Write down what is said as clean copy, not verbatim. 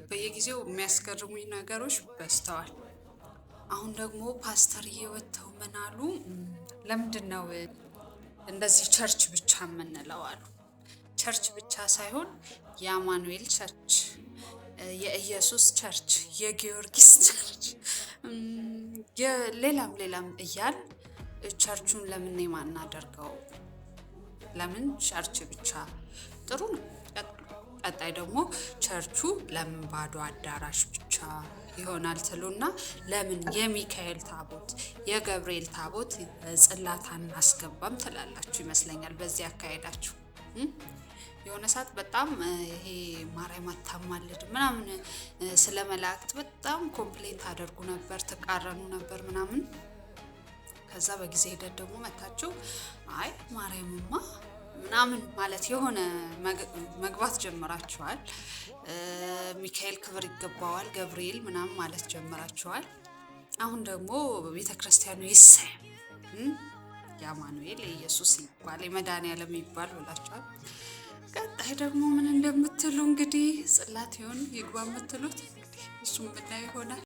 በየጊዜው የሚያስገርሙኝ ነገሮች በዝተዋል። አሁን ደግሞ ፓስተርዬ ወጥተው ምን አሉ? ለምንድን ነው እንደዚህ ቸርች ብቻ የምንለው አሉ። ቸርች ብቻ ሳይሆን የአማኑኤል ቸርች፣ የኢየሱስ ቸርች፣ የጊዮርጊስ ቸርች፣ ሌላም ሌላም እያል ቸርቹን ለምን የማናደርገው? ለምን ቸርች ብቻ? ጥሩ ነው። ቀጣይ ደግሞ ቸርቹ ለምን ባዶ አዳራሽ ብቻ ይሆናል ትሉና ለምን የሚካኤል ታቦት የገብርኤል ታቦት ጽላት አናስገባም ትላላችሁ ይመስለኛል። በዚህ አካሄዳችሁ የሆነ ሰዓት በጣም ይሄ ማርያም አታማልድ ምናምን ስለ መላእክት በጣም ኮምፕሌንት አደርጉ ነበር፣ ተቃረኑ ነበር ምናምን። ከዛ በጊዜ ሂደት ደግሞ መታችሁ አይ ማርያምማ ምናምን ማለት የሆነ መግባት ጀምራችኋል። ሚካኤል ክብር ይገባዋል፣ ገብርኤል ምናምን ማለት ጀምራችኋል። አሁን ደግሞ ቤተክርስቲያኑ ይሰየም የአማኑኤል የኢየሱስ ይባል የመድኃኒዓለም ይባል ብላችኋል። ቀጣይ ደግሞ ምን እንደምትሉ እንግዲህ ጽላት ይሆን ይግባ የምትሉት እንግዲህ እሱም ብናየው ይሆናል።